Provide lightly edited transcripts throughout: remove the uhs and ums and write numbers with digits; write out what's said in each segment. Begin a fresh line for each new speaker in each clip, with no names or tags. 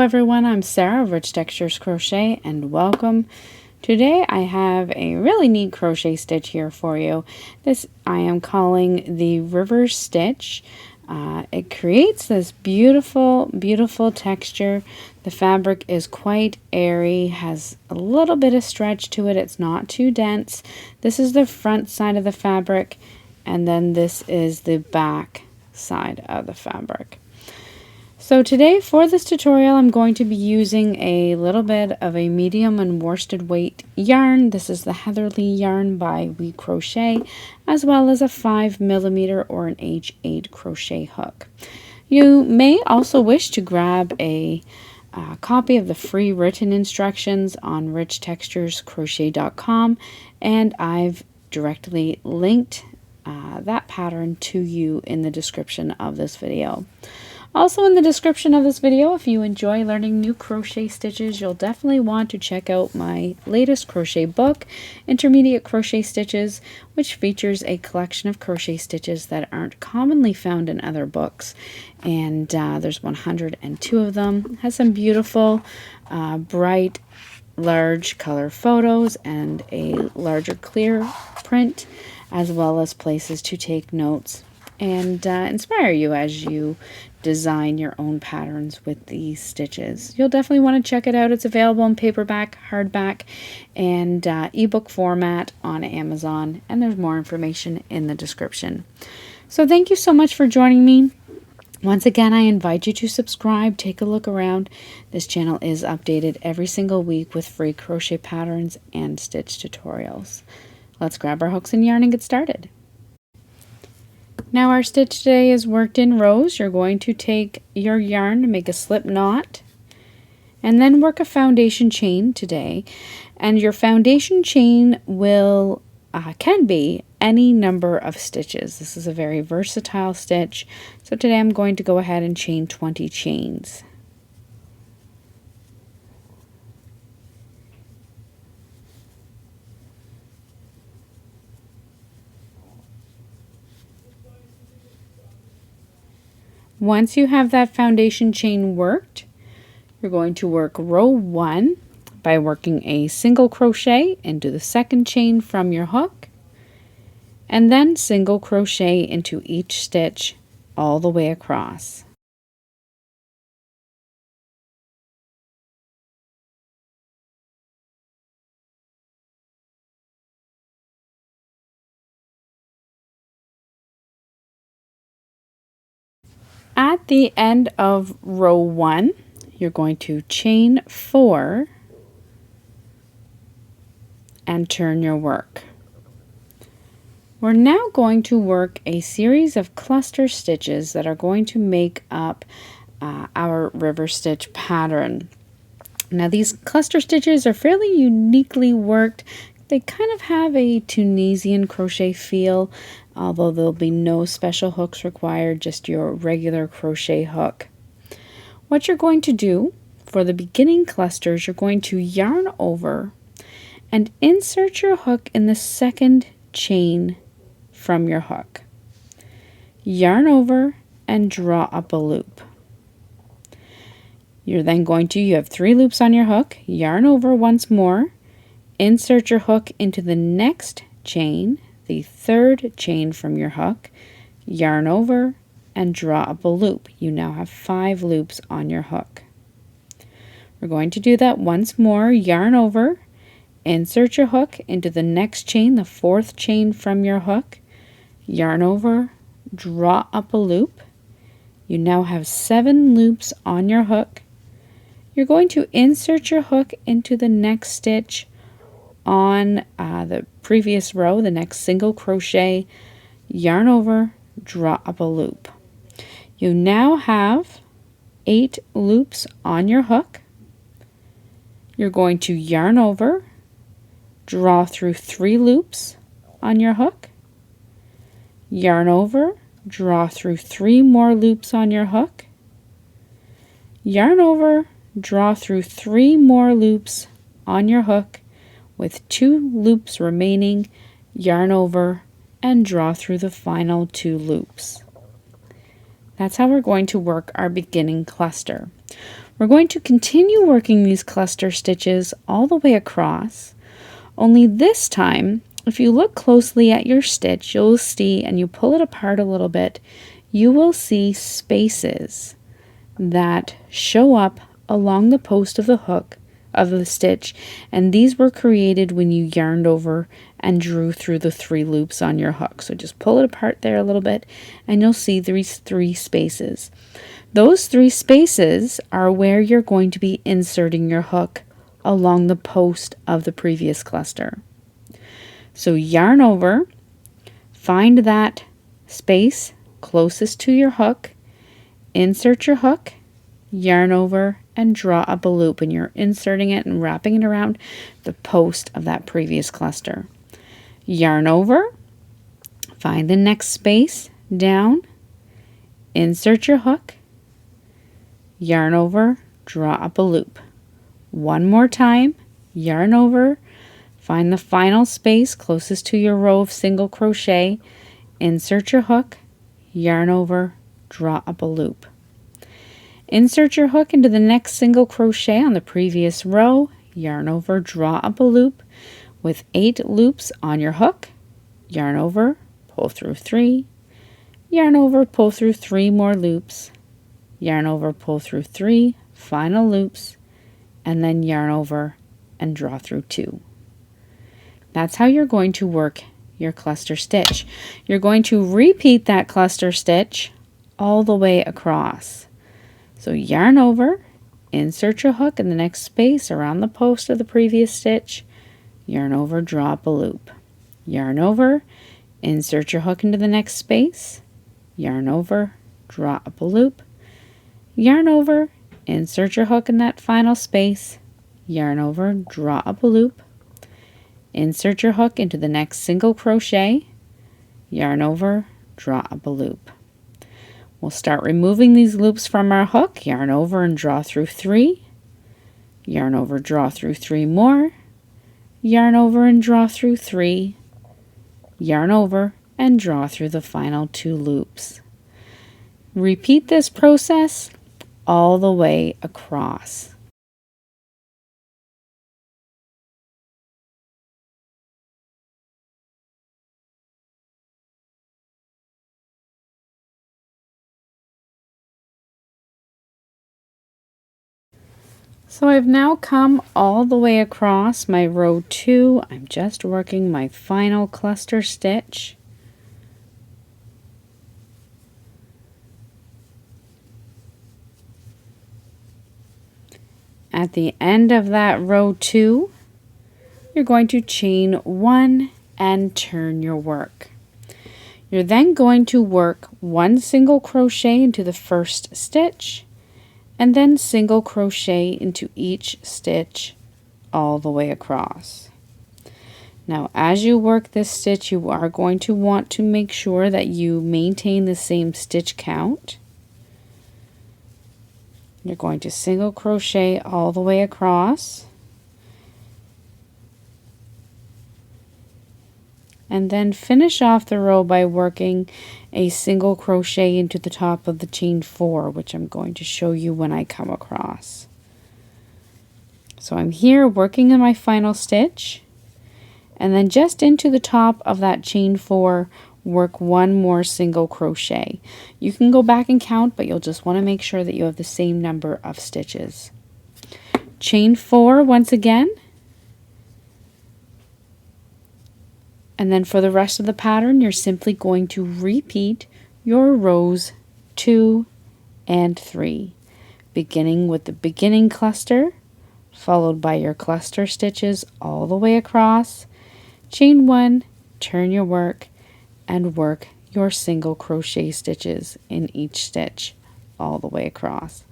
everyone, I'm Sarah of Rich Textures Crochet and welcome. Today I have a really neat crochet stitch here for you. This I am calling the river stitch. It creates this beautiful texture. The fabric is quite airy, has a little bit of stretch to it. It's not too dense. This is the front side of the fabric, and then this is the back side of the fabric. So today for this tutorial I'm going to be using a little bit of a medium and worsted weight yarn. This is the Heatherly yarn by We Crochet, as well as a 5mm or an H8 crochet hook. You may also wish to grab a copy of the free written instructions on richtexturescrochet.com, and I've directly linked that pattern to you in the description of this video. Also in the description of this video, if you enjoy learning new crochet stitches, you'll definitely want to check out my latest crochet book, Intermediate Crochet Stitches, which features a collection of crochet stitches that aren't commonly found in other books. And there's 102 of them. It has some beautiful, bright, large color photos and a larger clear print, as well as places to take notes and inspire you as you design your own patterns with these stitches. You'll definitely want to check it out. It's available in paperback, hardback, and ebook format on Amazon, and there's more information in the description. So thank you so much for joining me. Once again, I invite you to subscribe, take a look around. This channel is updated every single week with free crochet patterns and stitch tutorials. Let's grab our hooks and yarn and get started. Now our stitch today is worked in rows. You're going to take your yarn and make a slip knot and then work a foundation chain today. And your foundation chain will can be any number of stitches. This is a very versatile stitch. So today I'm going to go ahead and chain 20 chains. Once you have that foundation chain worked, you're going to work row 1 by working a single crochet into the second chain from your hook, and then single crochet into each stitch all the way across. At the end of row 1, you're going to chain 4 and turn your work. We're now going to work a series of cluster stitches that are going to make up our river stitch pattern. Now these cluster stitches are fairly uniquely worked. They kind of have a Tunisian crochet feel, although there'll be no special hooks required, just your regular crochet hook. What you're going to do for the beginning clusters, you're going to yarn over and insert your hook in the second chain from your hook. Yarn over and draw up a loop. You're then going to, you have 3 loops on your hook, yarn over once more, insert your hook into the next chain, the third chain from your hook, yarn over, and draw up a loop. You now have 5 loops on your hook. We're going to do that once more, yarn over, insert your hook into the next chain, the 4th chain from your hook, yarn over, draw up a loop. You now have 7 loops on your hook. You're going to insert your hook into the next stitch on the previous row, the next single crochet, yarn over, draw up a loop. You now have 8 loops on your hook. You're going to yarn over, draw through 3 loops on your hook, yarn over, draw through 3 more loops on your hook, yarn over, draw through 3 more loops on your hook, with 2 loops remaining, yarn over, and draw through the final 2 loops. That's how we're going to work our beginning cluster. We're going to continue working these cluster stitches all the way across, only this time, if you look closely at your stitch, you'll see, and you pull it apart a little bit, you will see spaces that show up along the post of the hook of the stitch, and these were created when you yarned over and drew through the 3 loops on your hook. So just pull it apart there a little bit and you'll see these 3 spaces. Those 3 spaces are where you're going to be inserting your hook along the post of the previous cluster. So yarn over, find that space closest to your hook, insert your hook, yarn over, and draw up a loop, and you're inserting it and wrapping it around the post of that previous cluster. Yarn over, find the next space down, insert your hook, yarn over, draw up a loop. One more time, yarn over, find the final space closest to your row of single crochet, insert your hook, yarn over, draw up a loop. Insert your hook into the next single crochet on the previous row, yarn over, draw up a loop with 8 loops on your hook, yarn over, pull through 3, yarn over, pull through 3 more loops, yarn over, pull through 3 final loops, and then yarn over and draw through 2. That's how you're going to work your cluster stitch. You're going to repeat that cluster stitch all the way across. So yarn over, insert your hook in the next space around the post of the previous stitch, yarn over, draw up a loop. Yarn over, insert your hook into the next space, yarn over, draw up a loop. Yarn over, insert your hook in that final space, yarn over, draw up a loop. Insert your hook into the next single crochet, yarn over, draw up a loop. We'll start removing these loops from our hook, yarn over and draw through 3, yarn over, draw through 3 more, yarn over and draw through 3, yarn over and draw through the final 2 loops. Repeat this process all the way across. So I've now come all the way across my row 2. I'm just working my final cluster stitch. At the end of that row 2, you're going to chain 1 and turn your work. You're then going to work 1 single crochet into the first stitch, and then single crochet into each stitch all the way across. Now as you work this stitch, you are going to want to make sure that you maintain the same stitch count. You're going to single crochet all the way across, and then finish off the row by working a single crochet into the top of the chain 4, which I'm going to show you when I come across. So I'm here working in my final stitch, and then just into the top of that chain 4, work 1 more single crochet. You can go back and count, but you'll just want to make sure that you have the same number of stitches. Chain 4 once again, and then for the rest of the pattern, you're simply going to repeat your rows 2 and 3, beginning with the beginning cluster, followed by your cluster stitches all the way across, chain 1, turn your work, and work your single crochet stitches in each stitch all the way across.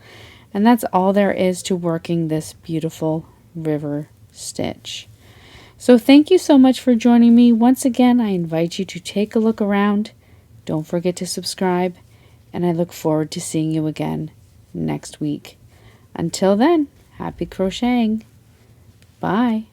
And that's all there is to working this beautiful river stitch. So thank you so much for joining me. Once again, I invite you to take a look around. Don't forget to subscribe, and I look forward to seeing you again next week. Until then, happy crocheting. Bye.